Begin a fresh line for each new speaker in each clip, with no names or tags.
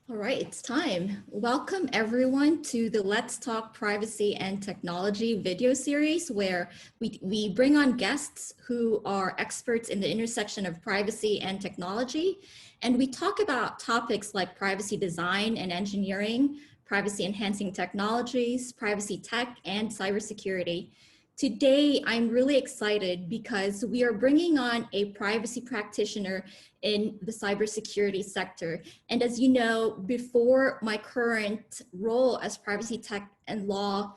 All right, it's time. Welcome everyone to the Let's Talk Privacy and Technology video series where we bring on guests who are experts in the intersection of privacy and technology. And we talk about topics like privacy design and engineering, privacy enhancing technologies, privacy tech, and cybersecurity. Today, I'm really excited because we are bringing on a privacy practitioner in the cybersecurity sector. And as you know, before my current role as privacy tech and law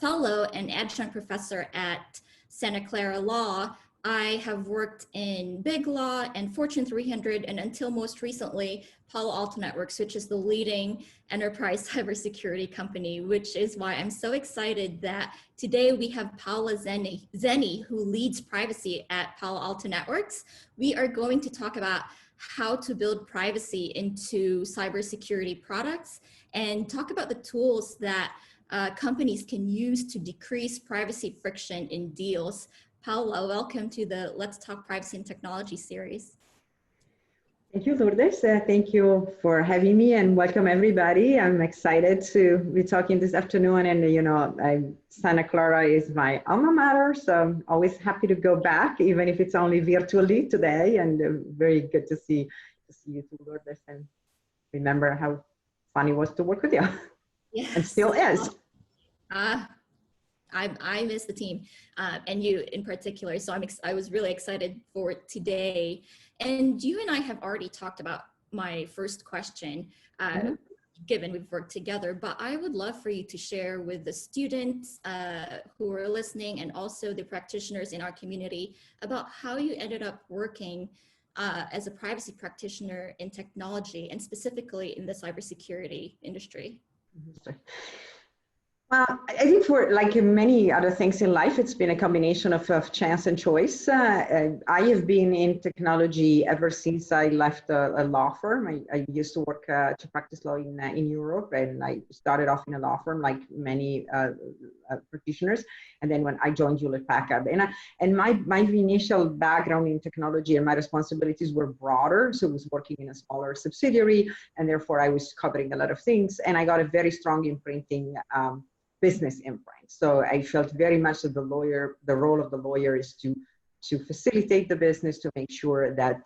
fellow and adjunct professor at Santa Clara Law, I have worked in big law and Fortune 300, and until most recently, Palo Alto Networks, which is the leading enterprise cybersecurity company, which is why I'm so excited that today we have Paola Zeni, who leads privacy at Palo Alto Networks. We are going to talk about how to build privacy into cybersecurity products and talk about the tools that companies can use to decrease privacy friction in deals. Paola, welcome to the Let's Talk Privacy and Technology series.
Thank you, Lourdes. Thank you for having me and welcome everybody. I'm excited to be talking this afternoon, and Santa Clara is my alma mater, so I'm always happy to go back, even if it's only virtually today, and very good to see you too, Lourdes, and remember how fun it was to work with you. Yes. And still is.
I miss the team and you in particular. So I was really excited for today. And you and I have already talked about my first question, given we've worked together, but I would love for you to share with the students who are listening and also the practitioners in our community about how you ended up working as a privacy practitioner in technology and specifically in the cybersecurity industry.
Well, I think for like many other things in life, it's been a combination of chance and choice. I have been in technology ever since I left a law firm. I used to work to practice law in Europe, and I started off in a law firm like many practitioners. And then when I joined Hewlett Packard, and my initial background in technology and my responsibilities were broader. So I was working in a smaller subsidiary, and therefore I was covering a lot of things. And I got a very strong imprinting business imprint. So I felt very much that the role of the lawyer is to facilitate the business, to make sure that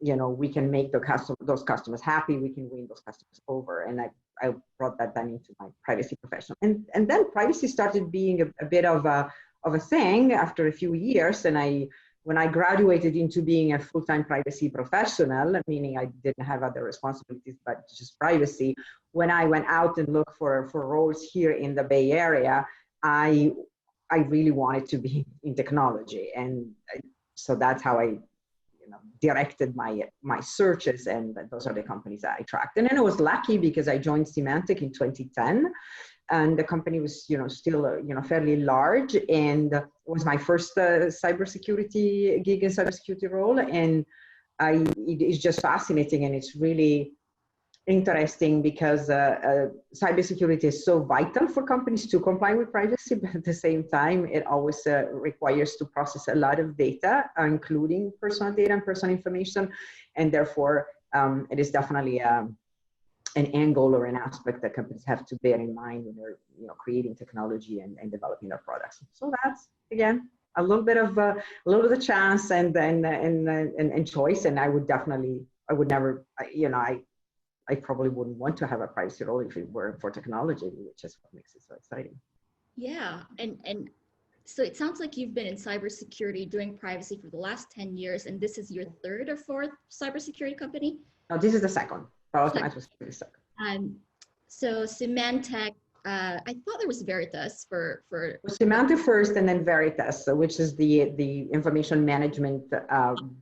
we can make those customers happy, we can win those customers over. And I brought that then into my privacy profession. And then privacy started being a bit of a thing after a few years. And when I graduated into being a full-time privacy professional, meaning I didn't have other responsibilities but just privacy, when I went out and looked for roles here in the Bay Area, I really wanted to be in technology. And so that's how I directed my searches, and those are the companies that I tracked. And then I was lucky because I joined Symantec in 2010. And the company was, still, fairly large, and it was my first cybersecurity gig and cybersecurity role. And it's just fascinating, and it's really interesting because cybersecurity is so vital for companies to comply with privacy, but at the same time, it always requires to process a lot of data, including personal data and personal information, and therefore it is definitely an angle or an aspect that companies have to bear in mind when they're creating technology and developing their products. So that's, again, a little bit of the chance and choice. And I would never, I probably wouldn't want to have a privacy role if it weren't for technology, which is what makes it so exciting.
Yeah, and so it sounds like you've been in cybersecurity doing privacy for the last 10 years, and this is your third or fourth cybersecurity company?
No, this is the second.
So Symantec, I thought there was Veritas for
Symantec first, and then Veritas, which is the information management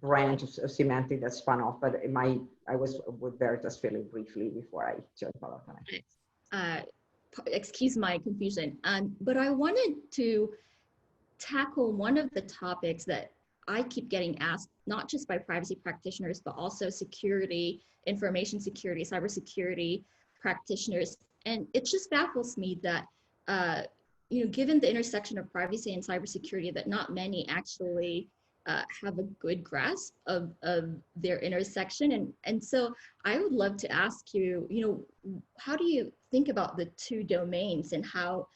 branch of Symantec that spun off. But I was with Veritas fairly briefly before I joined Palo Alto Networks.
Excuse my confusion, but I wanted to tackle one of the topics that I keep getting asked, not just by privacy practitioners, but also security, information security, cybersecurity practitioners. And it just baffles me that, given the intersection of privacy and cybersecurity, that not many actually have a good grasp of their intersection. And so I would love to ask you, how do you think about the two domains and how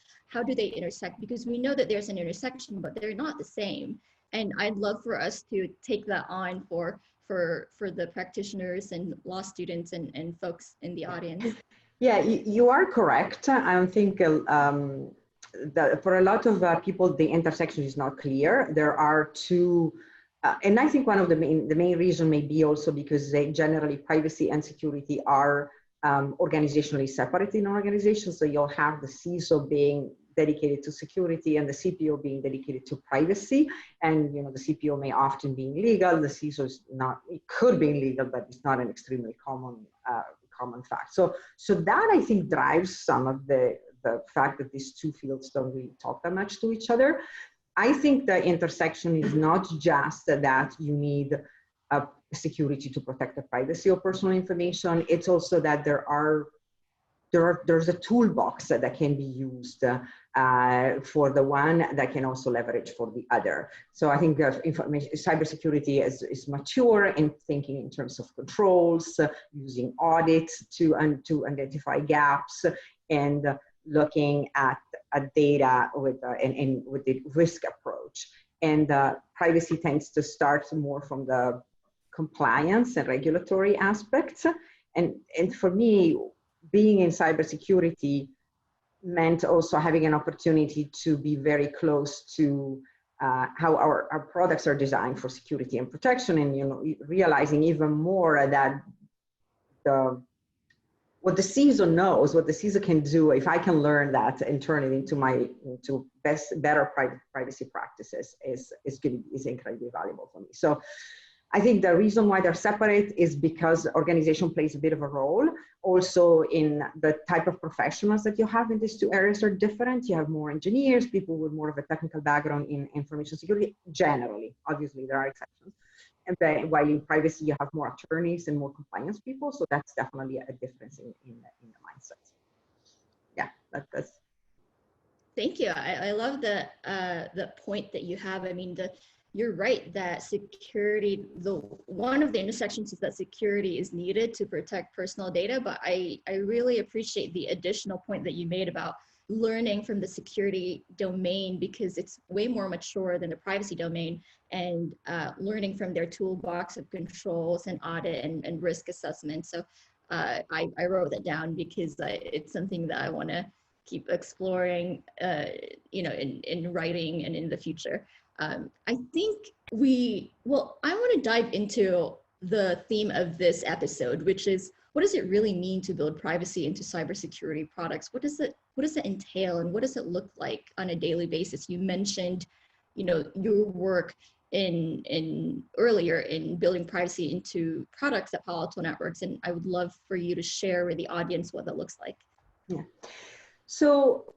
do they intersect? Because we know that there's an intersection, but they're not the same. And I'd love for us to take that on for the practitioners and law students and folks in the audience.
Yeah, you are correct. I don't think that for a lot of people, the intersection is not clear. There are two, and I think one of the main reason may be also because they generally privacy and security are organizationally separate in organizations. So you'll have the CISO being dedicated to security and the CPO being dedicated to privacy. And the CPO may often be illegal. The CISO is not. It could be illegal, but it's not an extremely common fact. So that I think drives some of the fact that these two fields don't really talk that much to each other. I think the intersection is not just that you need security to protect the privacy of personal information. It's also that there's a toolbox that can be used for the one that can also leverage for the other. So I think cybersecurity is mature in thinking in terms of controls, using audits to identify gaps, and looking at data with the risk approach. And privacy tends to start more from the compliance and regulatory aspects. And for me, being in cybersecurity meant also having an opportunity to be very close to how our products are designed for security and protection, and realizing even more that what the CISO knows, what the CISO can do, if I can learn that and turn it into better privacy practices, is incredibly valuable for me. So I think the reason why they're separate is because organization plays a bit of a role. Also, in the type of professionals that you have in these two areas are different. You have more engineers, people with more of a technical background in information security, generally. Obviously, there are exceptions. And then, while in privacy, you have more attorneys and more compliance people. So that's definitely a difference in the mindset. Yeah, that's.
Thank you. I love the point that you have. I mean, you're right that security, one of the intersections is that security is needed to protect personal data, but I really appreciate the additional point that you made about learning from the security domain, because it's way more mature than the privacy domain, and learning from their toolbox of controls and audit and risk assessment. So I wrote that down because it's something that I want to keep exploring, in writing and in the future. I think I want to dive into the theme of this episode, which is, what does it really mean to build privacy into cybersecurity products? What does it entail, and what does it look like on a daily basis? You mentioned, your work earlier in building privacy into products at Palo Alto Networks, and I would love for you to share with the audience what that looks like.
Yeah. So,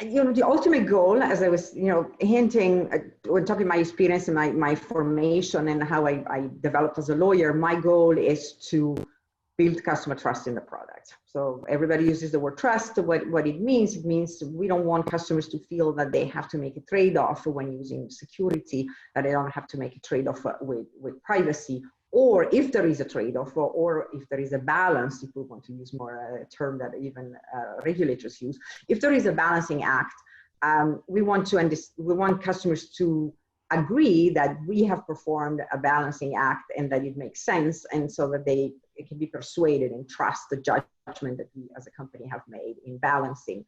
the ultimate goal, as I was, hinting when talking my experience and my formation and how I developed as a lawyer, my goal is to build customer trust in the product. So everybody uses the word trust. What it means we don't want customers to feel that they have to make a trade-off when using security, that they don't have to make a trade-off with privacy. Or if there is a trade-off, or if there is a balance, if we want to use more a term that even regulators use, if there is a balancing act, we want customers to agree that we have performed a balancing act and that it makes sense, and so that they can be persuaded and trust the judgment that we as a company have made in balancing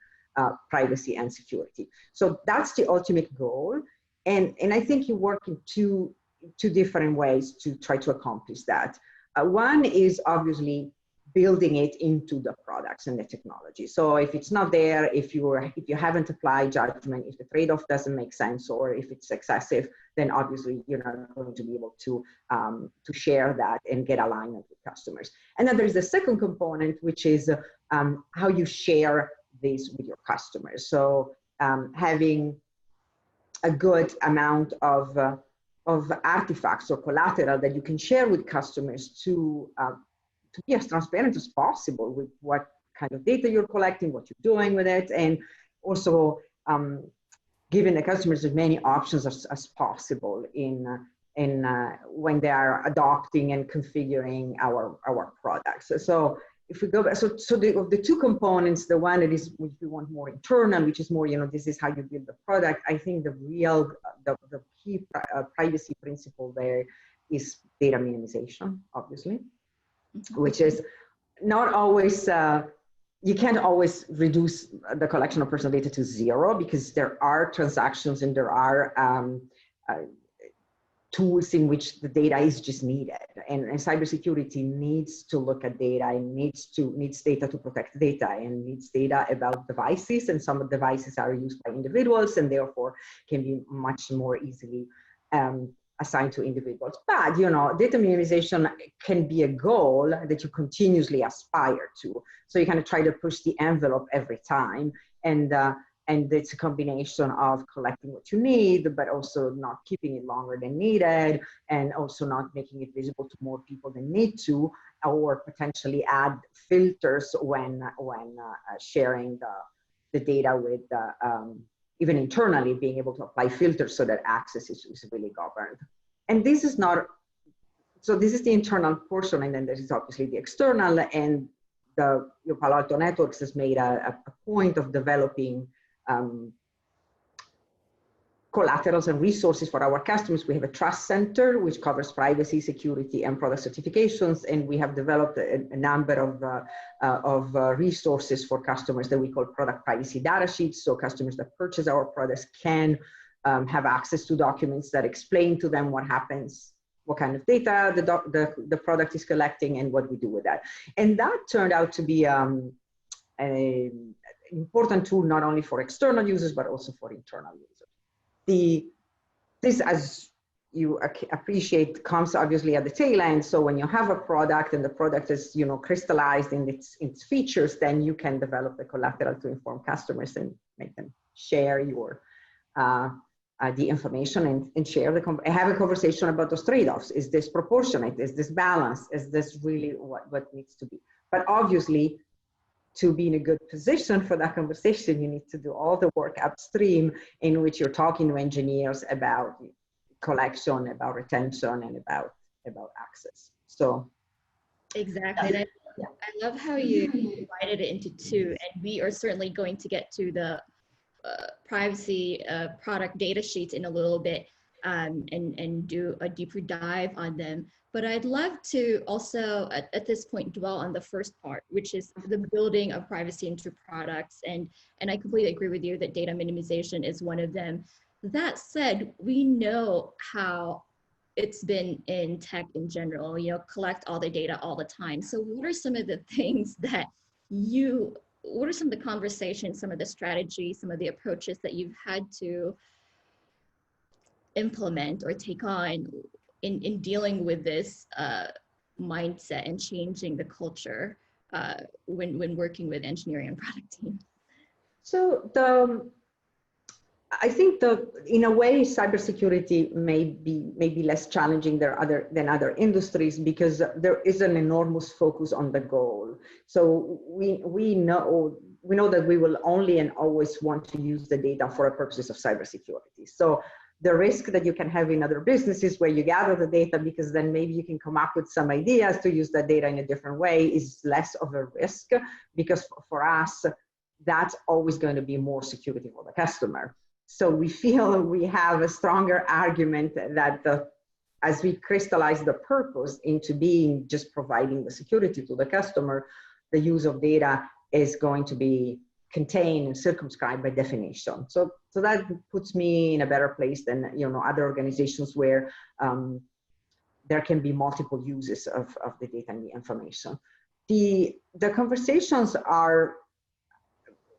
privacy and security. So that's the ultimate goal, and I think you work in two different ways to try to accomplish that. One is obviously building it into the products and the technology. So if it's not there, if you haven't applied judgment, if the trade-off doesn't make sense, or if it's excessive, then obviously you're not going to be able to share that and get alignment with customers. And then there's the second component, which is how you share this with your customers. So having a good amount of artifacts or collateral that you can share with customers to be as transparent as possible with what kind of data you're collecting, what you're doing with it, and also giving the customers as many options as possible in when they are adopting and configuring our products. So if we go back, so the two components, the one that is, which we want more internal, which is more, this is how you build the product. I think the key privacy principle there is data minimization, obviously, which is not always, you can't always reduce the collection of personal data to zero, because there are transactions and there are tools in which the data is just needed, and cybersecurity needs to look at data and needs data to protect data, and needs data about devices, and some of the devices are used by individuals and therefore can be much more easily assigned to individuals. But data minimization can be a goal that you continuously aspire to, so you kind of try to push the envelope every time, and it's a combination of collecting what you need, but also not keeping it longer than needed, and also not making it visible to more people than need to, or potentially add filters when sharing the data with even internally, being able to apply filters so that access is really governed. And this is not, so this is the internal portion, and then there is obviously the external, and Palo Alto Networks has made a point of developing collaterals and resources for our customers. We have a trust center which covers privacy, security, and product certifications, and we have developed a number of resources for customers that we call product privacy data sheets. So customers that purchase our products can have access to documents that explain to them what happens, what kind of data the product is collecting, and what we do with that. And that turned out to be an important tool, not only for external users, but also for internal users. This, as you appreciate, comes obviously at the tail end. So when you have a product and the product is crystallized in its features, then you can develop the collateral to inform customers and make them share the information and share have a conversation about those trade-offs. Is this proportionate? Is this balanced? Is this really what needs to be? But obviously, to be in a good position for that conversation, you need to do all the work upstream, in which you're talking to engineers about collection, about retention, and about access. So
exactly. And I love how you divided it into two, and we are certainly going to get to the privacy product data sheets in a little bit, and do a deeper dive on them. But I'd love to also, at this point, dwell on the first part, which is the building of privacy into products. And I completely agree with you that data minimization is one of them. That said, we know how it's been in tech in general, collect all the data all the time. So what are some of the things that what are some of the conversations, some of the strategies, some of the approaches that you've had to implement or take on in dealing with this mindset and changing the culture when working with engineering and product teams?
So I think in a way, cybersecurity may be less challenging than other industries, because there is an enormous focus on the goal. So we know that we will only and always want to use the data for purposes of cybersecurity. So the risk that you can have in other businesses where you gather the data because then maybe you can come up with some ideas to use that data in a different way is less of a risk, because for us, that's always going to be more security for the customer. So we feel we have a stronger argument that as we crystallize the purpose into being just providing the security to the customer, the use of data is going to be contained and circumscribed by definition. So that puts me in a better place than other organizations where there can be multiple uses of the data and the information. The conversations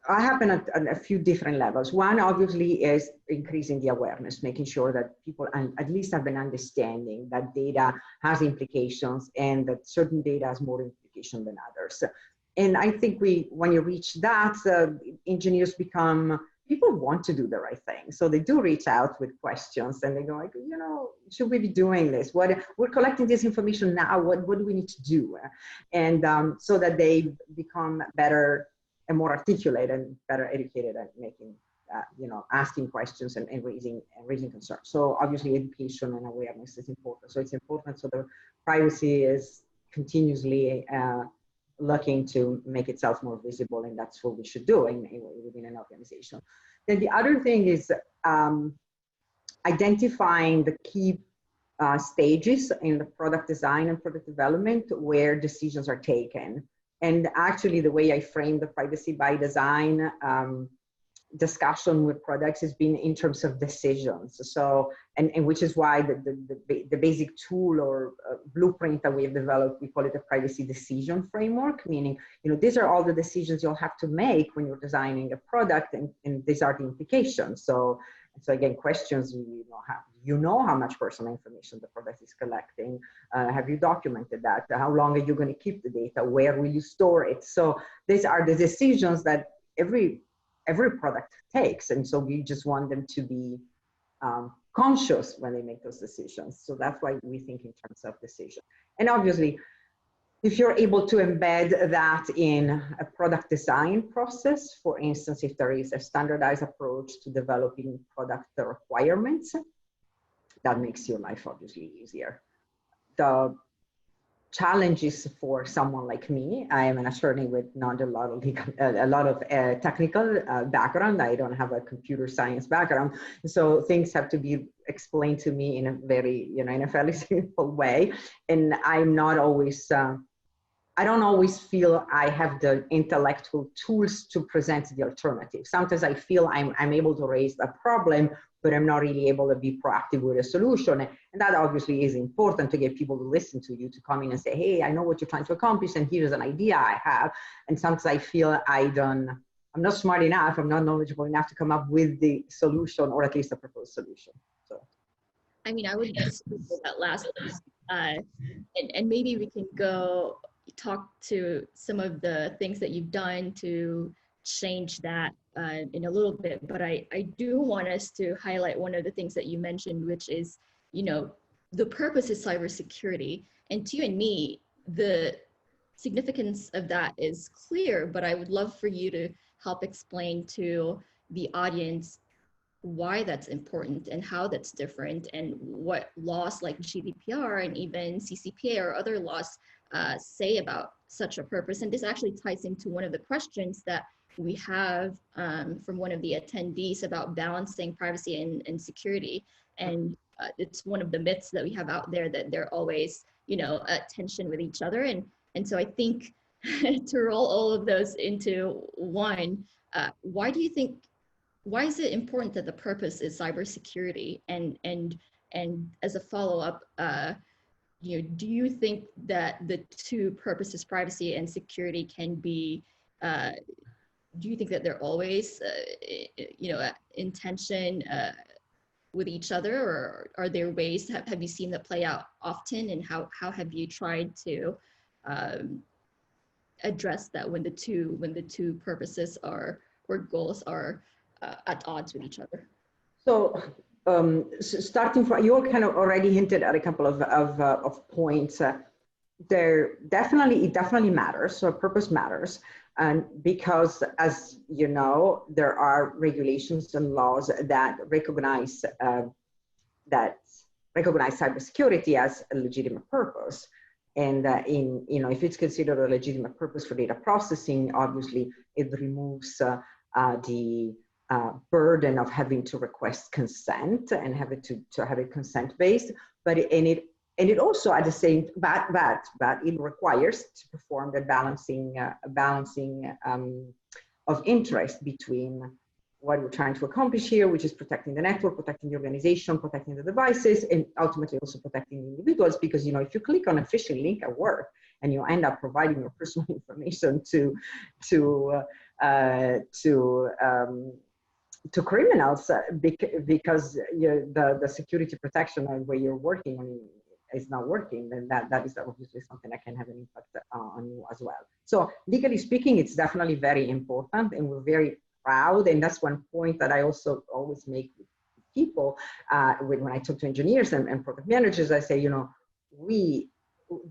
happen at a few different levels. One obviously is increasing the awareness, making sure that people at least have an understanding that data has implications and that certain data has more implication than others. And I think when you reach that, engineers people want to do the right thing. So they do reach out with questions and they go like, should we be doing this? We're collecting this information now, what do we need to do? And so that they become better and more articulate and better educated at making asking questions and raising concerns. So obviously education and awareness is important. So it's important. So the privacy is continuously looking to make itself more visible, and that's what we should do within an organization. Then the other thing is identifying the key stages in the product design and product development where decisions are taken. And actually the way I frame the privacy by design discussion with products has been in terms of decisions. So, and which is why the basic tool or blueprint that we have developed, we call it a privacy decision framework, meaning, these are all the decisions you'll have to make when you're designing a product, and these are the implications. So again, questions, how much personal information the product is collecting? Have you documented that? How long are you going to keep the data? Where will you store it? So these are the decisions that every product takes. And so we just want them to be conscious when they make those decisions. So that's why we think in terms of decision. And obviously, if you're able to embed that in a product design process, for instance, if there is a standardized approach to developing product requirements, that makes your life obviously easier. The challenges for someone like me, I am an attorney with not a lot of technical background. I don't have a computer science background, so things have to be explained to me in a very, in a fairly simple way, and I'm not always. I don't always feel I have the intellectual tools to present the alternative. Sometimes I feel I'm able to raise a problem, but I'm not really able to be proactive with a solution. And that obviously is important to get people to listen to you, to come in and say, hey, I know what you're trying to accomplish, and here's an idea I have. And sometimes I feel I'm not smart enough, I'm not knowledgeable enough to come up with the solution, or at least a proposed solution. So,
I mean, I would disagree with that last one. And maybe we can go talk to some of the things that you've done to change that in a little bit, but I do want us to highlight one of the things that you mentioned, which is, the purpose is cybersecurity. And to you and me, the significance of that is clear, but I would love for you to help explain to the audience why that's important and how that's different, and what laws like GDPR and even CCPA or other laws say about such a purpose. And this actually ties into one of the questions that we have from one of the attendees about balancing privacy and security. And it's one of the myths that we have out there, that they're always, at tension with each other. And so I think to roll all of those into one, why is it important that the purpose is cybersecurity? And as a follow-up, do you think that the two purposes, privacy and security, can be, do you think that they're always, in tension with each other, or are there ways, have you seen that play out often, and how have you tried to address that when the two purposes or goals are at odds with each other?
So starting from, you kind of already hinted at a couple of points. It definitely matters. So purpose matters, and because, as you know, there are regulations and laws that recognize cybersecurity as a legitimate purpose. And if it's considered a legitimate purpose for data processing, obviously it removes the burden of having to request consent and have it to have it consent based, but it also at the same, but it requires to perform the balancing of interest between what we're trying to accomplish here, which is protecting the network, protecting the organization, protecting the devices, and ultimately also protecting the individuals. Because if you click on a phishing link at work and you end up providing your personal information to criminals because the security protection where you're working is not working, then that is obviously something that can have an impact on you as well. So legally speaking, it's definitely very important, and we're very proud. And that's one point that I also always make with people when I talk to engineers and product managers. I say,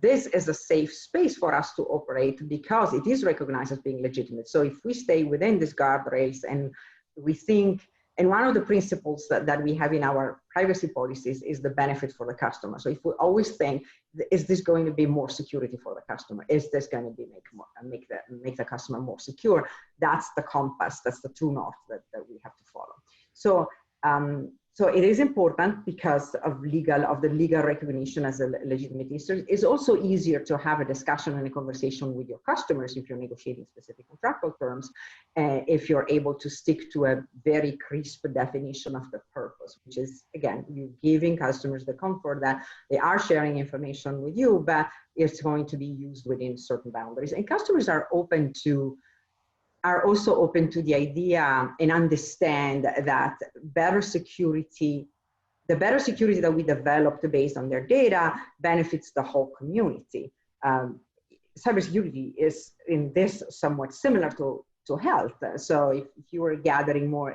this is a safe space for us to operate because it is recognized as being legitimate. So if we stay within these guardrails and we think, and one of the principles that we have in our privacy policies is the benefit for the customer. So if we always think, is this going to be more security for the customer? Is this going to be make the customer more secure? That's the compass, that's the true north that we have to follow. So, so it is important because of the legal recognition as a legitimate user. It's also easier to have a discussion and a conversation with your customers if you're negotiating specific contractual terms, if you're able to stick to a very crisp definition of the purpose, which is, again, you giving customers the comfort that they are sharing information with you, but it's going to be used within certain boundaries. And customers are also open to the idea and understand that the better security that we developed based on their data benefits the whole community. Cybersecurity is in this somewhat similar to health. So if you are gathering more,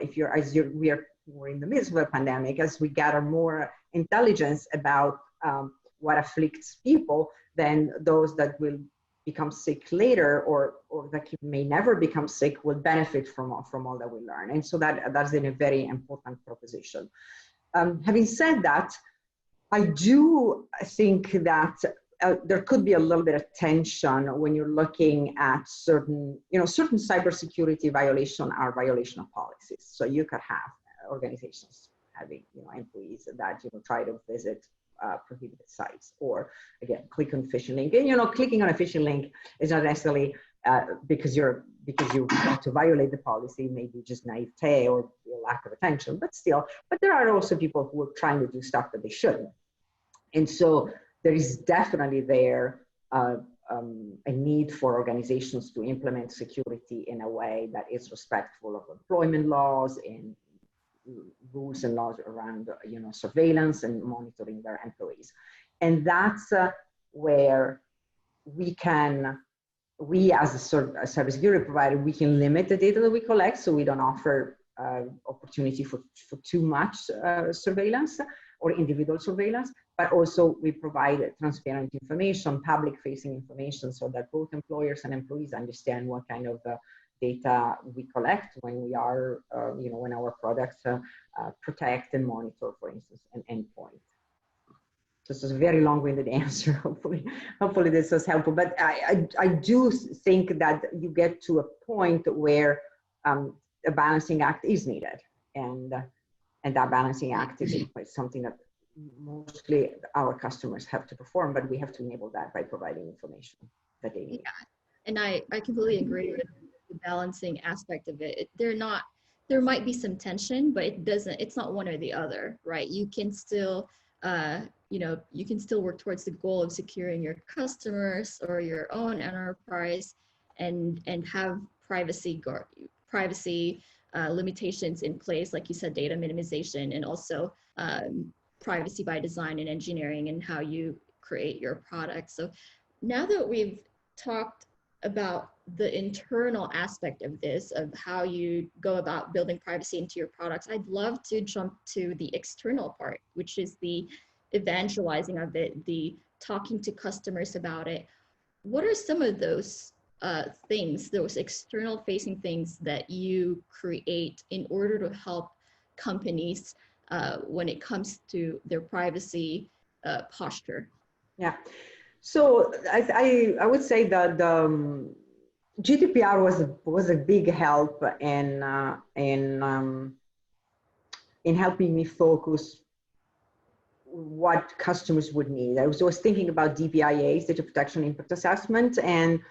we're in the midst of a pandemic, as we gather more intelligence about what afflicts people, then those that will become sick later or that may never become sick will benefit from all that we learn. And so that's a very important proposition. Having said that, I do think that there could be a little bit of tension when you're looking at certain cybersecurity violation of policies. So you could have organizations having, employees that, try to visit prohibited sites, or again, click on phishing link. And clicking on a phishing link is not necessarily because you want to violate the policy, maybe just naivete or lack of attention, but there are also people who are trying to do stuff that they shouldn't. And so there is definitely a need for organizations to implement security in a way that is respectful of employment laws and rules and laws around surveillance and monitoring their employees. And that's where we as a cybersecurity provider, we can limit the data that we collect, so we don't offer opportunity for too much surveillance or individual surveillance, but also we provide transparent information, public-facing information, so that both employers and employees understand what kind of data we collect when we are, when our products protect and monitor, for instance, an endpoint. So this is a very long-winded answer. Hopefully this was helpful. But I do think that you get to a point where a balancing act is needed, and that balancing act is something that mostly our customers have to perform, but we have to enable that by providing information that they need.
Yeah, and I completely agree with the balancing aspect of it. There might be some tension, but it's not one or the other, right? You can still you can still work towards the goal of securing your customers or your own enterprise, and have privacy limitations in place, like you said, data minimization, and also privacy by design and engineering, and how you create your product. So now that we've talked about the internal aspect of this, of how you go about building privacy into your products, I'd love to jump to the external part, which is the evangelizing of it, the talking to customers about it. What are some of those things, those external facing things that you create in order to help companies when it comes to their privacy posture?
Yeah. So I would say that GDPR was a big help in helping me focus what customers would need. I was always thinking about DPIAs, data protection impact assessment, and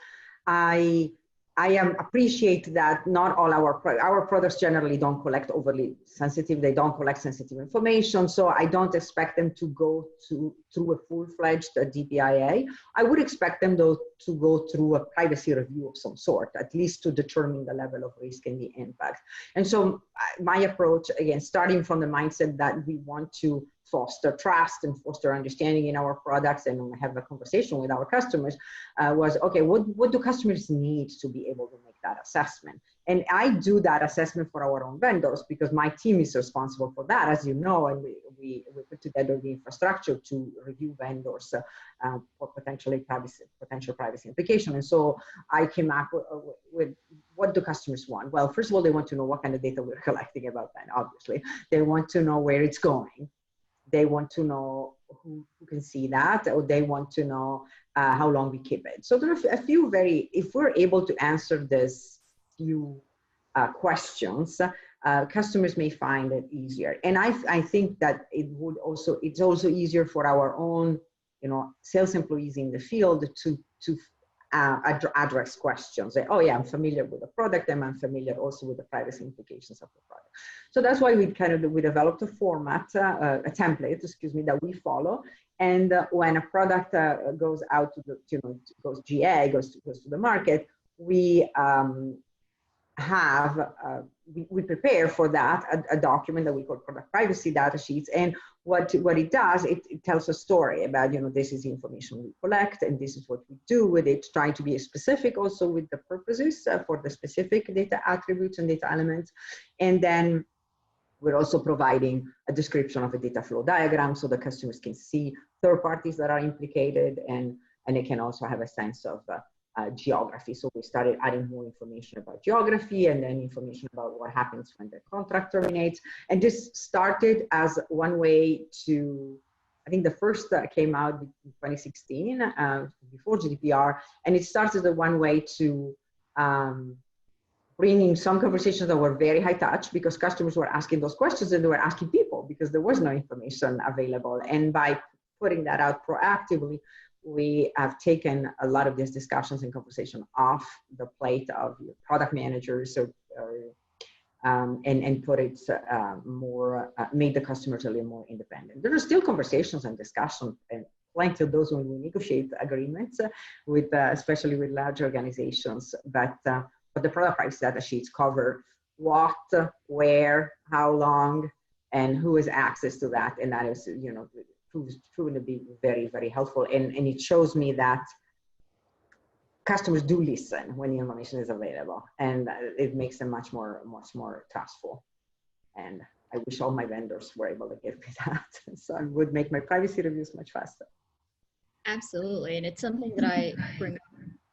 I appreciate that not all our products generally don't collect overly sensitive, they don't collect sensitive information, so I don't expect them to go through a full-fledged DPIA. I would expect them though to go through a privacy review of some sort, at least to determine the level of risk and the impact. And so my approach, again, starting from the mindset that we want to foster trust and foster understanding in our products and have a conversation with our customers, was, okay, what do customers need to be able to make that assessment? And I do that assessment for our own vendors because my team is responsible for that, as you know, and we put together the infrastructure to review vendors for potential privacy implication. And so I came up with what do customers want? Well, first of all, they want to know what kind of data we're collecting about them, obviously. They want to know where it's going. They want to know who can see that, or they want to know how long we keep it. So there are a few if we're able to answer this few questions, customers may find it easier. And I think that it's also easier for our own, sales employees in the field to address questions. Oh yeah, I'm familiar with the product, and I'm familiar also with the privacy implications of the product. So that's why we developed a format, a template, that we follow. And when a product goes out to goes GA, goes to the market, we we prepare for that a document that we call product privacy data sheets. And what it does, it tells a story about, this is the information we collect, and this is what we do with it, trying to be specific also with the purposes for the specific data attributes and data elements. And then we're also providing a description of a data flow diagram so the customers can see third parties that are implicated, and they can also have a sense of geography. So we started adding more information about geography, and then information about what happens when the contract terminates. And this started as one way to, I think the first came out in 2016, before GDPR, and it started as one way to bringing some conversations that were very high touch, because customers were asking those questions and they were asking people because there was no information available. And by putting that out proactively, we have taken a lot of these discussions and conversation off the plate of product managers, and put it made the customers a little more independent. There are still conversations and discussions, and plenty of those when we negotiate agreements with, especially with large organizations. But the product privacy data sheets cover what, where, how long, and who has access to that, and that is, proven to be very, very helpful. And it shows me that customers do listen when the information is available, and it makes them much more trustful. And I wish all my vendors were able to give me that. So it would make my privacy reviews much faster.
Absolutely. And it's something that I bring up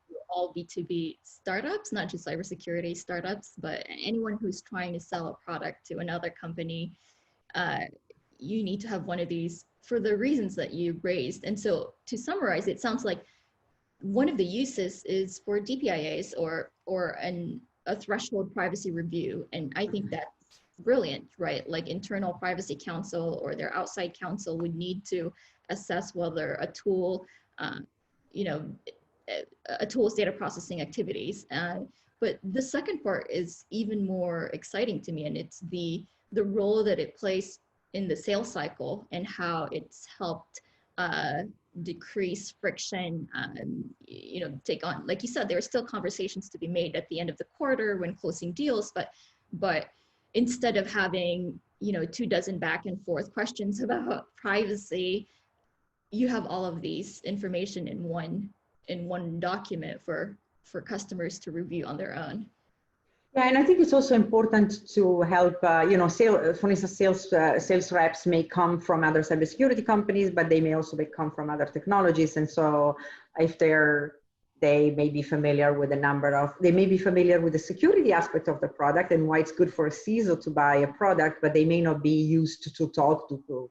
to all B2B startups, not just cybersecurity startups, but anyone who's trying to sell a product to another company. You need to have one of these for the reasons that you raised. And so to summarize, it sounds like one of the uses is for DPIAs or a threshold privacy review. And I think that's brilliant, right? Like internal privacy counsel or their outside counsel would need to assess whether a tool, a tool's data processing activities. But the second part is even more exciting to me, and it's the role that it plays in the sales cycle and how it's helped decrease friction, take on, like you said, there are still conversations to be made at the end of the quarter when closing deals, but instead of having, 24 back and forth questions about privacy, you have all of these information in one document for customers to review on their own.
Yeah, and I think it's also important to help, for instance, sales reps may come from other cybersecurity companies, but they may also come from other technologies. And so if they may be familiar with they may be familiar with the security aspect of the product and why it's good for a CISO to buy a product, but they may not be used to talk to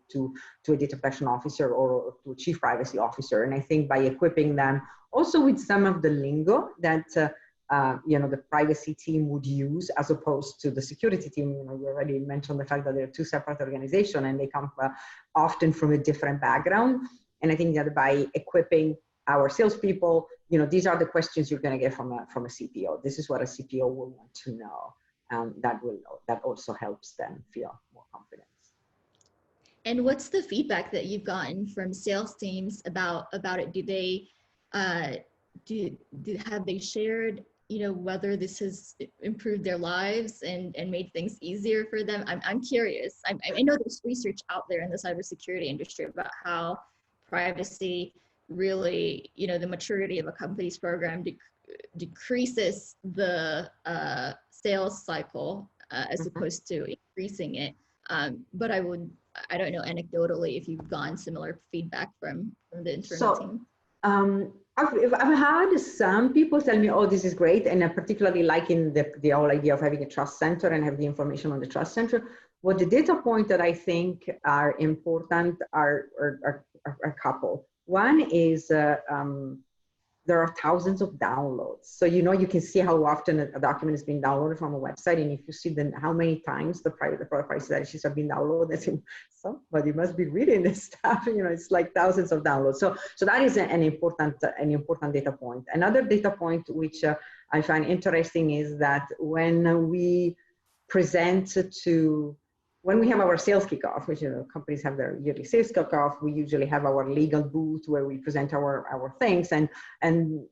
a data protection officer or to a chief privacy officer. And I think by equipping them also with some of the lingo that the privacy team would use as opposed to the security team. We already mentioned the fact that they're two separate organizations and they come often from a different background. And I think that by equipping our salespeople, these are the questions you're going to get from a CPO. This is what a CPO will want to know. That also helps them feel more confident.
And what's the feedback that you've gotten from sales teams about it? Do they have they shared, whether this has improved their lives and made things easier for them? I'm curious. I know there's research out there in the cybersecurity industry about how privacy really, the maturity of a company's program decreases the sales cycle as opposed to increasing it. But I don't know anecdotally if you've gotten similar feedback from the internal team.
I've had some people tell me, oh, this is great. And I particularly liking the whole idea of having a trust center and have the information on the trust center. What the data point that I think are important are a couple. One is there are thousands of downloads. So, you can see how often a document is being downloaded from a website. And if you see then how many times the product privacy data sheets have been downloaded, somebody must be reading this stuff. It's like thousands of downloads. So that is an important data point. Another data point, which I find interesting, is that when we present when we have our sales kickoff, which companies have their yearly sales kickoff, we usually have our legal booth where we present our things. And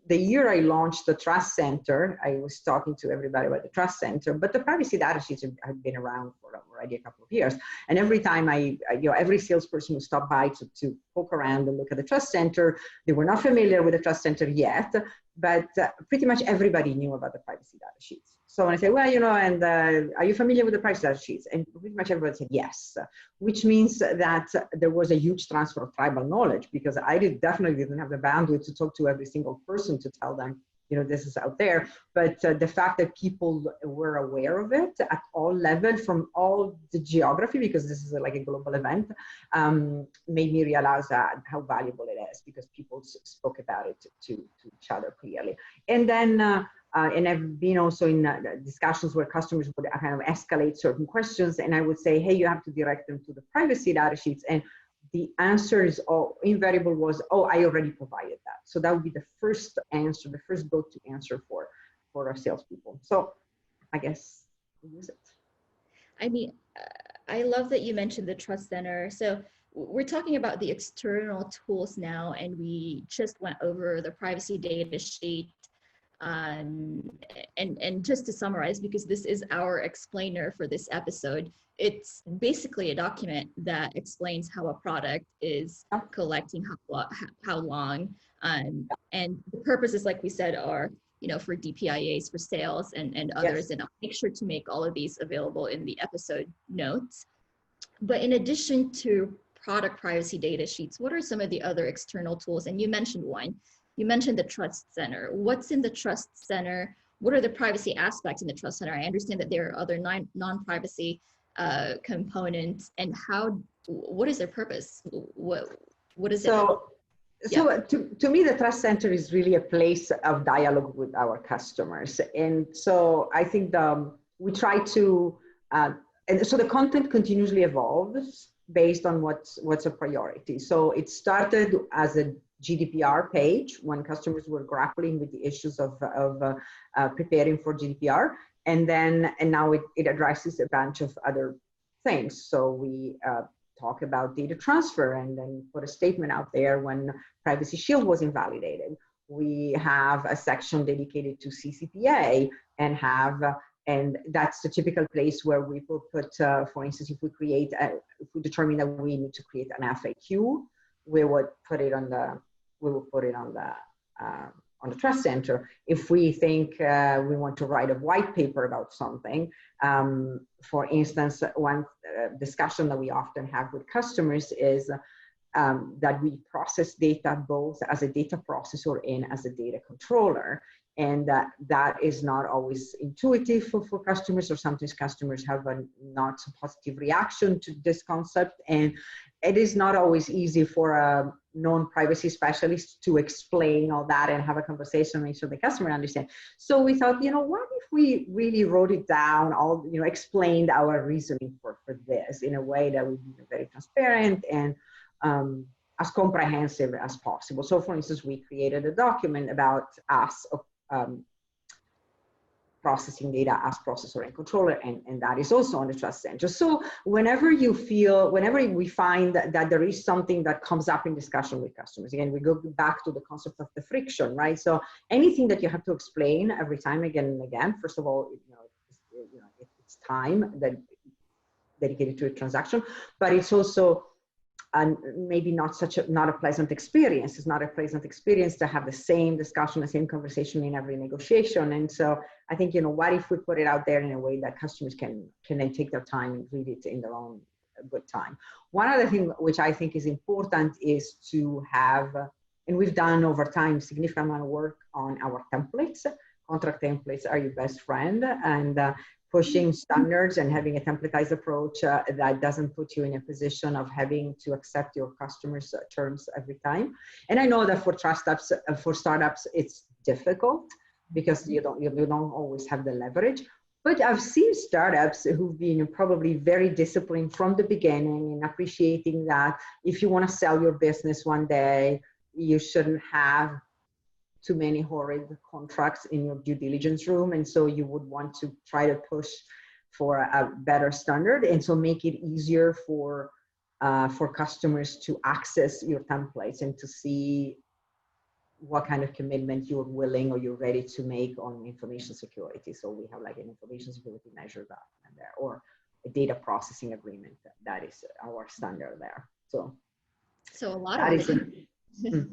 the year I launched the Trust Center, I was talking to everybody about the Trust Center, but the privacy data sheets have been around for already a couple of years. And every time every salesperson who stopped by to poke around and look at the Trust Center, they were not familiar with the Trust Center yet, but pretty much everybody knew about the privacy data sheets. So when I say, well, are you familiar with the privacy data sheets? And pretty much everybody said yes, which means that there was a huge transfer of tribal knowledge, because I definitely didn't have the bandwidth to talk to every single person to tell them, this is out there. But the fact that people were aware of it at all levels, from all the geography, because this is like a global event, made me realize how valuable it is, because people spoke about it to each other clearly. And then, and I've been also in discussions where customers would kind of escalate certain questions, and I would say, hey, you have to direct them to the privacy data sheets. And the answer is invariable was, oh, I already provided that. So that would be the first answer, the first go-to answer for our salespeople. So I guess we use it.
I mean, I love that you mentioned the Trust Center. So we're talking about the external tools now, and we just went over the privacy data sheet. And just to summarize, because this is our explainer for this episode, it's basically a document that explains how a product is collecting how long, and the purposes, like we said, are for DPIAs, for sales, and others. Yes. And I'll make sure to make all of these available in the episode notes. But in addition to product privacy data sheets, what are some of the other external tools? And you mentioned one. You mentioned the Trust Center. What's in the Trust Center? What are the privacy aspects in the Trust Center? I understand that there are other non-privacy components, and what is their purpose? What is it?
So to me, the Trust Center is really a place of dialogue with our customers. And so I think we try to, and so the content continuously evolves based on what's a priority. So it started as a GDPR page when customers were grappling with the issues of preparing for GDPR, and now it addresses a bunch of other things. So we talk about data transfer, and then put a statement out there when Privacy Shield was invalidated. We have a section dedicated to CCPA, and that's the typical place where we will put, for instance, if we determine that we need to create an FAQ, we would put it on the Trust Center. If we think we want to write a white paper about something, for instance, one discussion that we often have with customers is that we process data both as a data processor and as a data controller. And that is not always intuitive for customers, or sometimes customers have a not so positive reaction to this concept. And it is not always easy for a non-privacy specialist to explain all that and have a conversation, make sure the customer understands. So we thought, what if we really wrote it down, explained our reasoning for this in a way that would be very transparent and as comprehensive as possible. So for instance, we created a document about us processing data as processor and controller, and that is also on the Trust Center. So whenever we find that there is something that comes up in discussion with customers, again, we go back to the concept of the friction, right? So anything that you have to explain every time, again and again, first of all, it's time that dedicated to a transaction, but it's also maybe not a pleasant experience. It's not a pleasant experience to have the same discussion, the same conversation in every negotiation. And so I think, what if we put it out there in a way that customers can then take their time and read it in their own good time. One other thing which I think is important is to have And we've done over time significant amount of work on our templates. Contract templates are your best friend, and pushing standards and having a templatized approach that doesn't put you in a position of having to accept your customers' terms every time. And I know that for startups, it's difficult because you don't always have the leverage. But I've seen startups who've been probably very disciplined from the beginning and appreciating that if you want to sell your business one day, you shouldn't have too many horrid contracts in your due diligence room. And so you would want to try to push for a better standard. And so make it easier for customers to access your templates and to see what kind of commitment you're willing or you're ready to make on information security. So we have like an information security measure document there, or a data processing agreement. That is our standard there. So
a lot of it.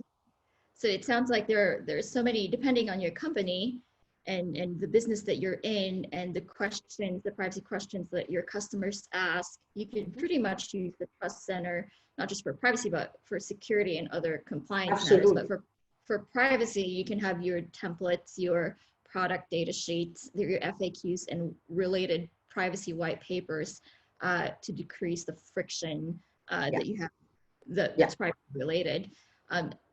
So it sounds like there's so many, depending on your company and the business that you're in and the privacy questions that your customers ask, you can pretty much use the Trust Center, not just for privacy, but for security and other compliance matters. But for privacy, you can have your templates, your product data sheets, your FAQs, and related privacy white papers to decrease the friction that you have that's privacy related.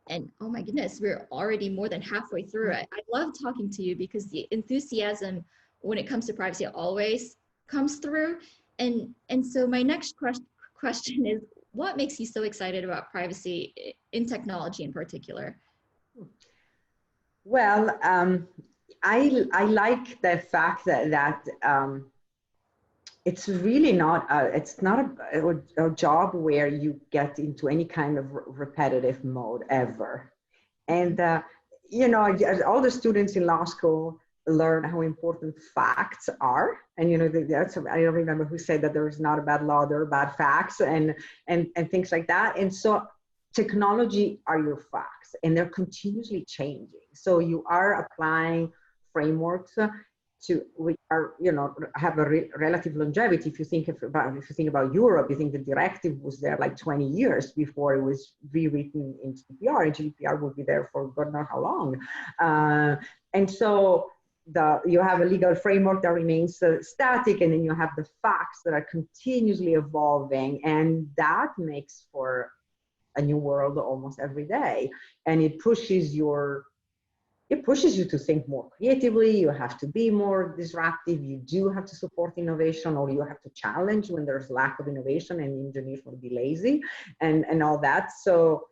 And oh my goodness, we're already more than halfway through it. I love talking to you because the enthusiasm when it comes to privacy always comes through. And so my next question is, what makes you so excited about privacy in technology in particular?
Well, I like the fact that it's really not a job where you get into any kind of repetitive mode ever. And all the students in law school learn how important facts are. And I don't remember who said that there is not a bad law, there are bad facts, and things like that. And so technology are your facts, and they're continuously changing. So you are applying frameworks which are, have a relative longevity. If you think about Europe, you think the directive was there like 20 years before it was rewritten in GDPR, and GDPR will be there for God knows how long. And so you have a legal framework that remains static, and then you have the facts that are continuously evolving, and that makes for a new world almost every day. And it pushes you to think more creatively. You have to be more disruptive. You do have to support innovation, or you have to challenge when there's lack of innovation and engineers will be lazy and all that. So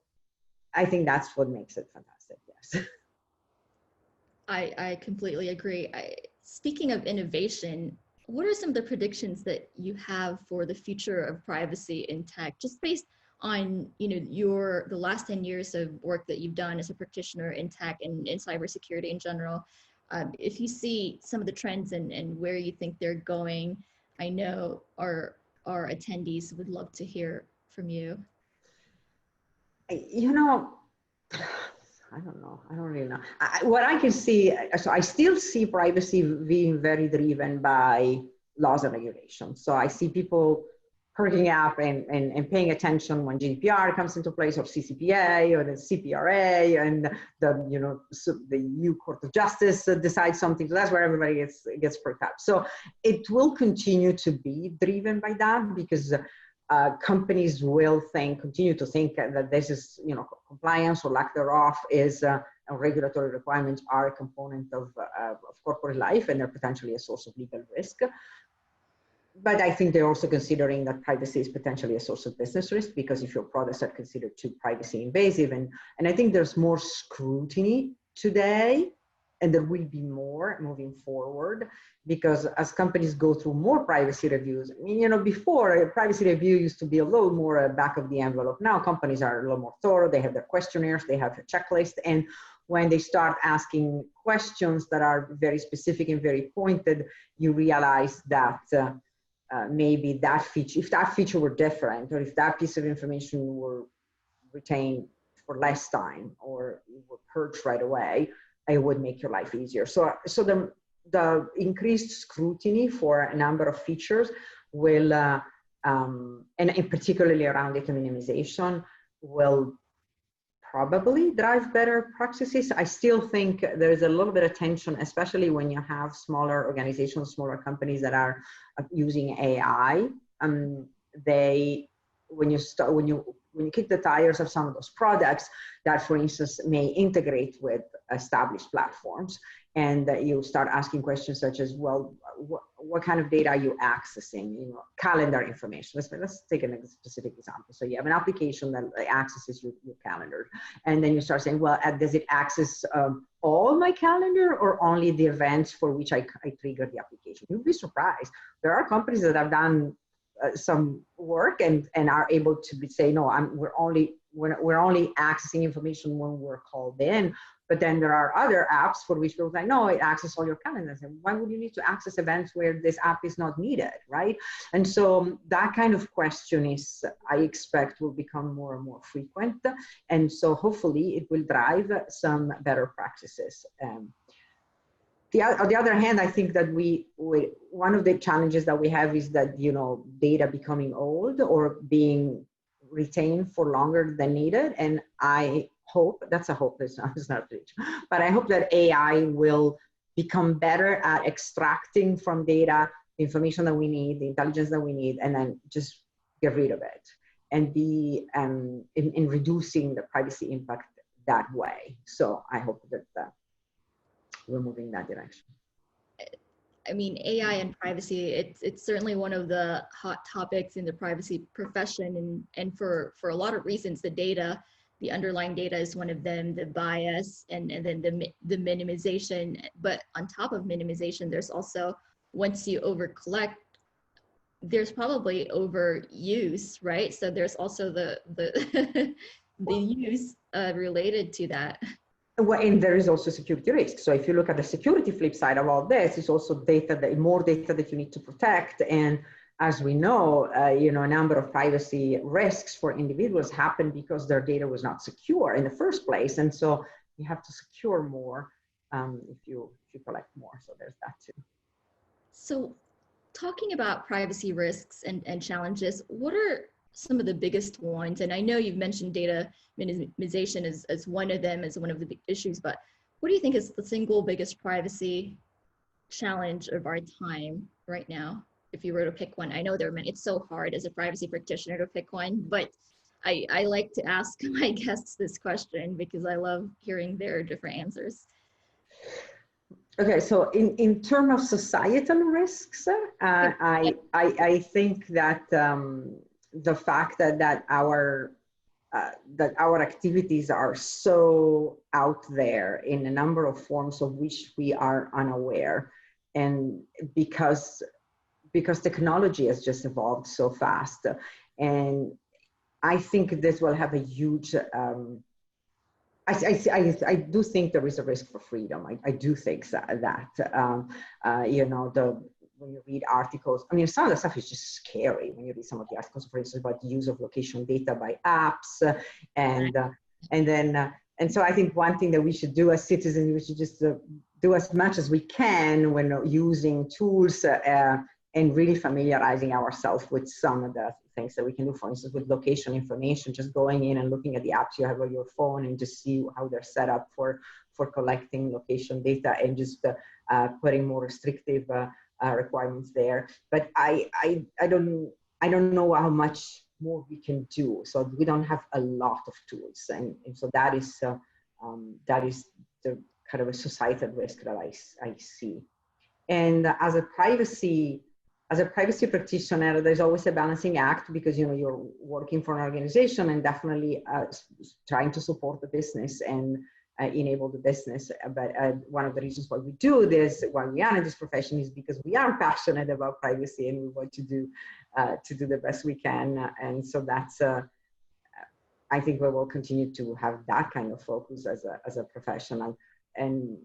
I think that's what makes it fantastic, yes.
I completely agree. Speaking of innovation, what are some of the predictions that you have for the future of privacy in tech, just based on the last 10 years of work that you've done as a practitioner in tech and in cybersecurity in general? If you see some of the trends and where you think they're going, I know our attendees would love to hear from you.
I don't know. I don't really know. What I can see, so I still see privacy being very driven by laws and regulations. So I see people perking up and paying attention when GDPR comes into place, or CCPA, or the CPRA, and the EU Court of Justice decides something. So that's where everybody gets perked up. So it will continue to be driven by that, because companies will continue to think that this is, compliance or lack thereof is regulatory requirements are a component of corporate life, and they're potentially a source of legal risk. But I think they're also considering that privacy is potentially a source of business risk, because if your products are considered too privacy invasive, and I think there's more scrutiny today, and there will be more moving forward, because as companies go through more privacy reviews, before a privacy review used to be a little more back of the envelope. Now companies are a little more thorough. They have their questionnaires, they have a checklist, and when they start asking questions that are very specific and very pointed, you realize that maybe that feature, if that feature were different, or if that piece of information were retained for less time, or were purged right away, it would make your life easier. So the increased scrutiny for a number of features will, and particularly around data minimization, will probably drive better practices. I still think there's a little bit of tension, especially when you have smaller organizations, smaller companies that are using AI. They, when you kick the tires of some of those products that, for instance, may integrate with established platforms, and you start asking questions such as, well, what kind of data are you accessing? You know, calendar information. Let's take a specific example. So you have an application that accesses your calendar, and then you start saying, well, does it access all my calendar or only the events for which I trigger the application? You'll be surprised. There are companies that have done some work and are able to say, no, we're only accessing information when we're called in. But then there are other apps for which people say, no, it accesses all your calendars. And why would you need to access events where this app is not needed, right? And so that kind of question is, I expect, will become more and more frequent. And so hopefully it will drive some better practices. On the other hand, I think that one of the challenges that we have is that, you know, data becoming old or being retained for longer than needed. And I hope, that's a hope, it's not a preach, but I hope that AI will become better at extracting from data the information that we need, the intelligence that we need, and then just get rid of it and be in reducing the privacy impact that way. So I hope that we're moving in that direction.
I mean, AI and privacy, it's certainly one of the hot topics in the privacy profession, and for a lot of reasons. The underlying data is one of them, the bias, and then the minimization. But on top of minimization, there's also, once you over collect, there's probably overuse, right? So there's also the the use related to that.
Well, and there is also security risk. So if you look at the security flip side of all this, it's also more data that you need to protect. And as we know, you know, a number of privacy risks for individuals happen because their data was not secure in the first place. And so you have to secure more if you collect more. So there's that too.
So talking about privacy risks and challenges, what are some of the biggest ones? And I know you've mentioned data minimization as one of them, as one of the big issues, but what do you think is the single biggest privacy challenge of our time right now? If you were to pick one, I know there are many, it's so hard as a privacy practitioner to pick one, but I like to ask my guests this question because I love hearing their different answers.
Okay, so in terms of societal risks, I think that the fact that our activities are so out there in a number of forms of which we are unaware, and because technology has just evolved so fast, and I think this will have a huge. I do think there is a risk for freedom. I do think that you know, when you read articles, I mean, some of the stuff is just scary when you read some of the articles, for instance, about the use of location data by apps, and so I think one thing that we should do as citizens, we should just do as much as we can when using tools and really familiarizing ourselves with some of the things that we can do. For instance, with location information, just going in and looking at the apps you have on your phone and just see how they're set up for collecting location data, and just putting more restrictive requirements there. But I don't know how much more we can do. So we don't have a lot of tools, and so that is the kind of a societal risk that I see. And as a privacy practitioner, there's always a balancing act, because, you know, you're working for an organization and definitely trying to support the business and enable the business. But one of the reasons why we do this, why we are in this profession, is because we are passionate about privacy and we want to do the best we can. And so that's, I think we will continue to have that kind of focus as a professional, and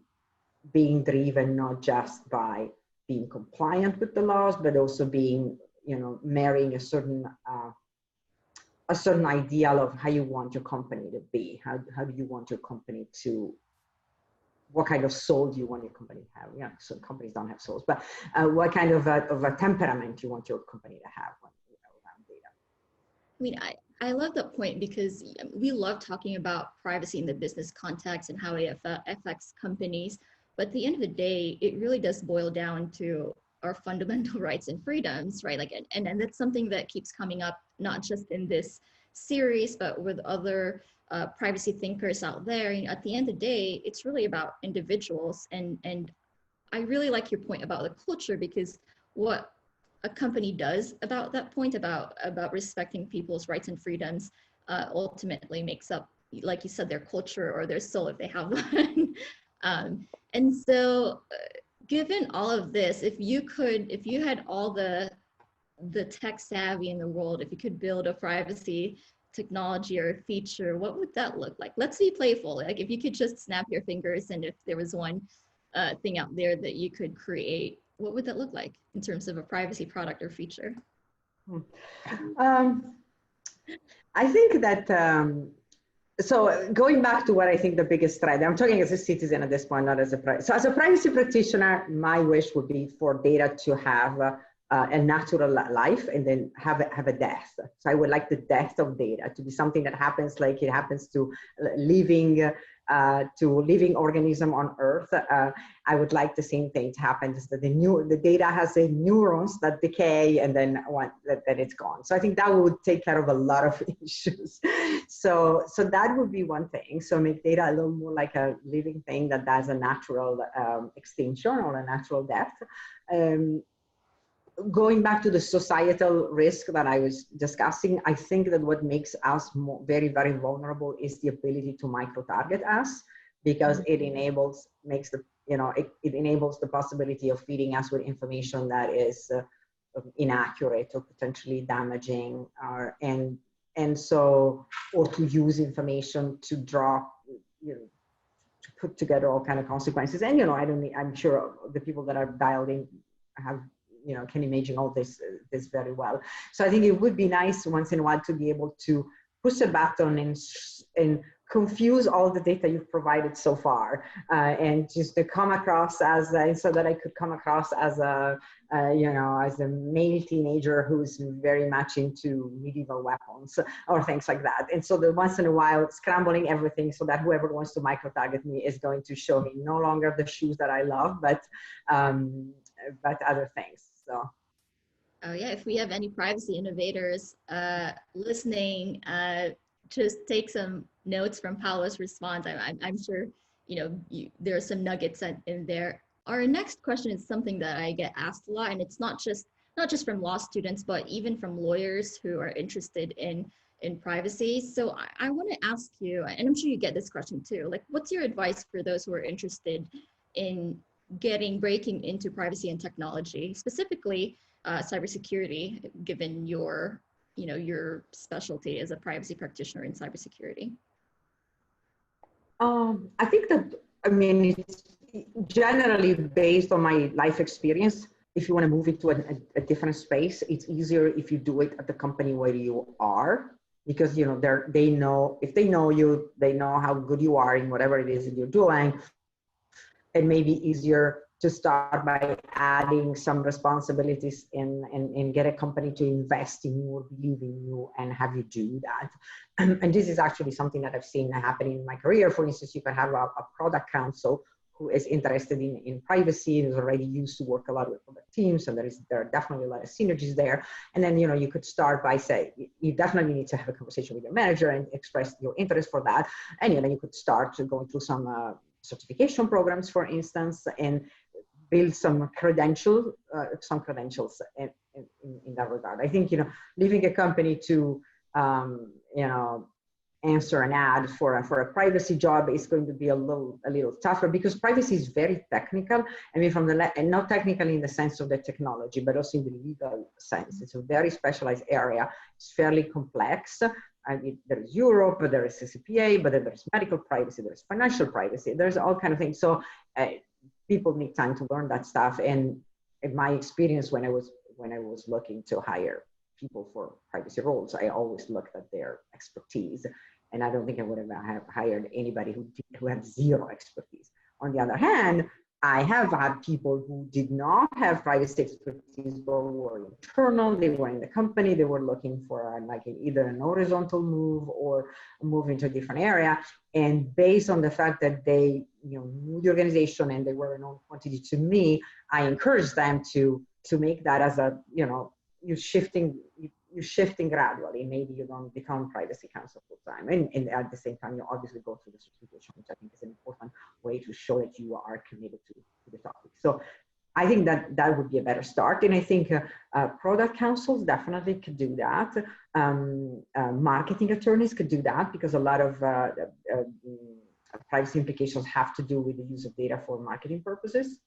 being driven not just by being compliant with the laws, but also being, you know, marrying a certain ideal of how you want your company to be. How do you want your company to, what kind of soul do you want your company to have? Yeah, so companies don't have souls, but what kind of a temperament you want your company to have when, you know, around data.
I mean, I love that point because we love talking about privacy in the business context and how it affects companies. But at the end of the day, it really does boil down to our fundamental rights and freedoms, right? Like, and that's something that keeps coming up, not just in this series, but with other privacy thinkers out there. And at the end of the day, it's really about individuals. And I really like your point about the culture, because what a company does about that point about respecting people's rights and freedoms ultimately makes up, like you said, their culture or their soul if they have one. And so given all of this, if you had all the tech savvy in the world, if you could build a privacy technology or a feature, what would that look like? Let's be playful. Like if you could just snap your fingers and if there was one thing out there that you could create, what would that look like in terms of a privacy product or feature?
I think that, so going back to what I think the biggest threat, I'm talking as a citizen at this point, not as a, so as a privacy practitioner, my wish would be for data to have a natural life and then have a death. So I would like the death of data to be something that happens like it happens to living organism on Earth. I would like the same thing to happen, is that the data has a neurons that decay and then then it's gone. So I think that would take care of a lot of issues. So that would be one thing. So make data a little more like a living thing that has a natural extinction or a natural death. Going back to the societal risk that I was discussing, I think that what makes us very, very vulnerable is the ability to micro-target us, because it enables the possibility of feeding us with information that is inaccurate or potentially damaging, or to use information to draw, to put together all kind of consequences. And I'm sure the people that are dialed in can imagine all this very well. So I think it would be nice once in a while to be able to push a button and confuse all the data you've provided so far, and just to come across as so that I could come across as a male teenager who's very much into medieval weapons or things like that. And so that once in a while, scrambling everything so that whoever wants to micro-target me is going to show me no longer the shoes that I love, but other things. So.
Oh yeah, if we have any privacy innovators listening, just take some notes from Paolo's response. I'm sure there are some nuggets in there. Our next question is something that I get asked a lot, and it's not just from law students, but even from lawyers who are interested in privacy. So I want to ask you, and I'm sure you get this question too, like what's your advice for those who are interested in breaking into privacy and technology, specifically cybersecurity, given your specialty as a privacy practitioner in cybersecurity?
I think that, it's generally based on my life experience. If you want to move into a different space, it's easier if you do it at the company where you are, because they know you, they know how good you are in whatever it is that you're doing. It may be easier to start by adding some responsibilities and get a company to invest in you or believe in you and have you do that. And this is actually something that I've seen happening in my career. For instance, you can have a product counsel who is interested in privacy and is already used to work a lot with other teams, and there are definitely a lot of synergies there. And then you could start by saying, you definitely need to have a conversation with your manager and express your interest for that. And then you could start going through some certification programs, for instance, and build some credentials in that regard. I think leaving a company to answer an ad for a privacy job is going to be a little tougher, because privacy is very technical. I mean, and not technical in the sense of the technology, but also in the legal sense. It's a very specialized area. It's fairly complex. I mean, there is Europe, but there is CCPA, but then there's medical privacy, there's financial privacy, there's all kind of things. So people need time to learn that stuff. And in my experience, when I was looking to hire people for privacy roles, I always looked at their expertise. And I don't think I would have hired anybody who had zero expertise. On the other hand, I have had people who did not have privacy expertise, but were internal. They were in the company. They were looking for either an horizontal move or a move into a different area. And based on the fact that they knew the organization and they were a known quantity to me, I encouraged them to make that as a you're shifting gradually. Maybe you don't become privacy counsel full time, and at the same time, you obviously go through the certification, which I think is an important way to show that you are committed to the topic. So I think that would be a better start. And I think product counsels definitely could do that. Marketing attorneys could do that, because a lot of privacy implications have to do with the use of data for marketing purposes.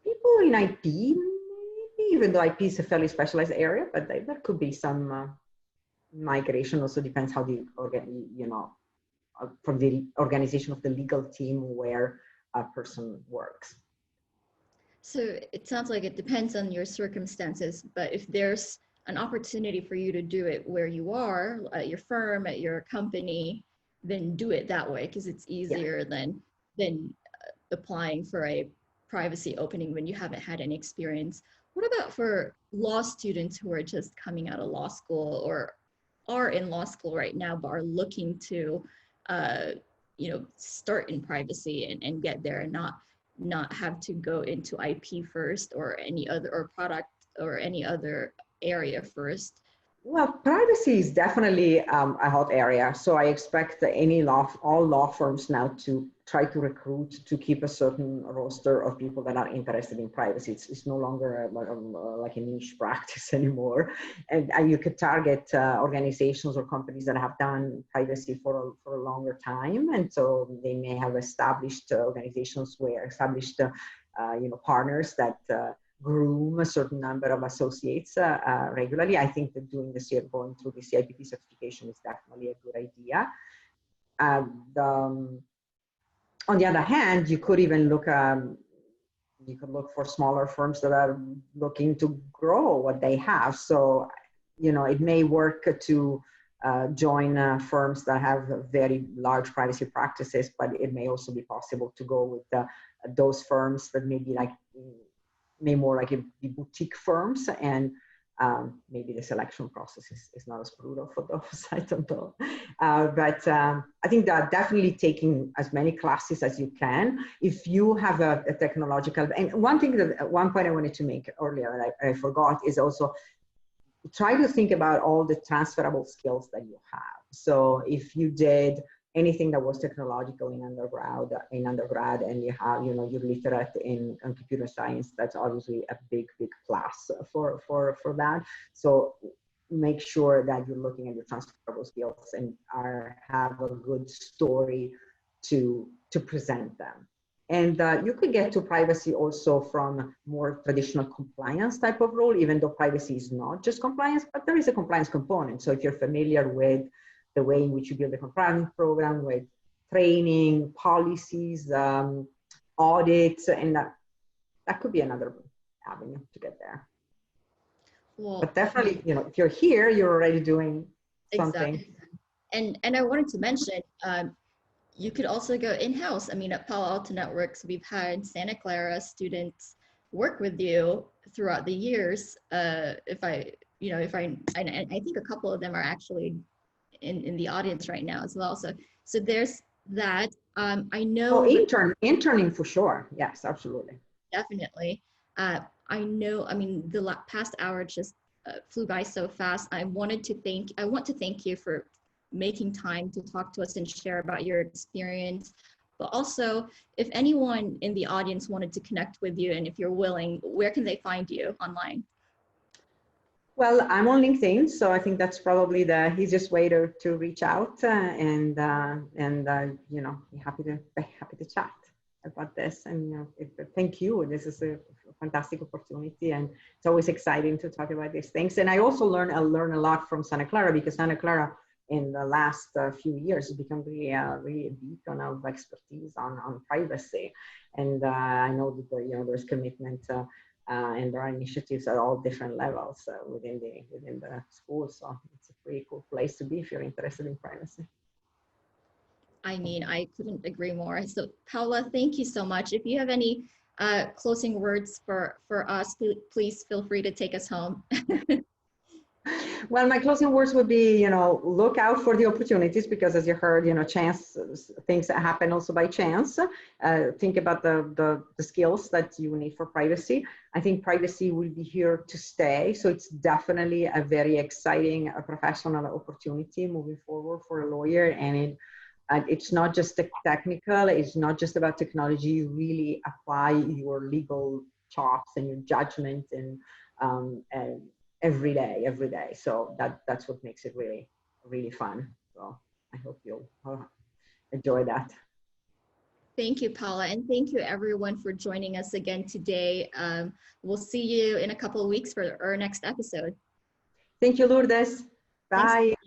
People in IP, even though IP is a fairly specialized area, but there could be some migration. Also depends how the from the organization of the legal team where a person works.
So it sounds like it depends on your circumstances, but if there's an opportunity for you to do it where you are, at your firm, at your company, then do it that way, because it's easier than applying for a privacy opening when you haven't had any experience. What about for law students who are just coming out of law school or are in law school right now, but are looking to, start in privacy and get there, and not have to go into IP first or any other, or product or any other area first?
Well, privacy is definitely a hot area. So I expect all law firms now to try to recruit, to keep a certain roster of people that are interested in privacy. It's no longer like a niche practice anymore. And you could target organizations or companies that have done privacy for a longer time. And so they may have established partners that groom a certain number of associates regularly. I think that going through the CIPP certification is definitely a good idea. On the other hand, you could even look for smaller firms that are looking to grow what they have. So, it may work to join firms that have very large privacy practices, but it may also be possible to go with those firms that may more like the boutique firms, and maybe the selection process is not as brutal for those. I don't know. But I think that definitely taking as many classes as you can. If you have a technological, and one point I wanted to make earlier that I forgot is also try to think about all the transferable skills that you have. So if you did anything that was technological in undergrad, and you have, you're literate in computer science, that's obviously a big plus for that. So make sure that you're looking at your transferable skills and have a good story to present them. And you could get to privacy also from more traditional compliance type of role, even though privacy is not just compliance, but there is a compliance component. So if you're familiar with the way in which you build a compliance program, with training, policies, audits, and that could be another avenue to get there. Well, but definitely, if you're here, you're already doing something.
Exactly. And I wanted to mention, you could also go in-house. I mean, at Palo Alto Networks, we've had Santa Clara students work with you throughout the years. I think a couple of them are actually in the audience right now as well. So there's that. I know.
Oh, interning for sure. Yes, absolutely.
Definitely. I know. I mean, the past hour just flew by so fast. I want to thank you for making time to talk to us and share about your experience. But also, if anyone in the audience wanted to connect with you, and if you're willing, where can they find you online?
Well, I'm on LinkedIn, so I think that's probably the easiest way to reach out, and happy to chat about this. And thank you. This is a fantastic opportunity, and it's always exciting to talk about these things. And I also learn a lot from Santa Clara, because Santa Clara in the last few years has become really a beacon of expertise on privacy. And I know that there's commitment. And there are initiatives at all different levels within the school. So it's a pretty cool place to be if you're interested in privacy.
I mean, I couldn't agree more. So Paola, thank you so much. If you have any closing words for us, please feel free to take us home.
Well, my closing words would be, look out for the opportunities because, as you heard, chance things that happen also by chance. Think about the skills that you need for privacy. I think privacy will be here to stay. So it's definitely a very exciting professional opportunity moving forward for a lawyer. And it's not just technical. It's not just about technology. You really apply your legal chops and your judgment and every day. So that's what makes it really, really fun. So I hope you'll enjoy that.
Thank you, Paola, and thank you everyone for joining us again today. We'll see you in a couple of weeks for our next episode.
Thank you, Lourdes.
Thanks.
Bye.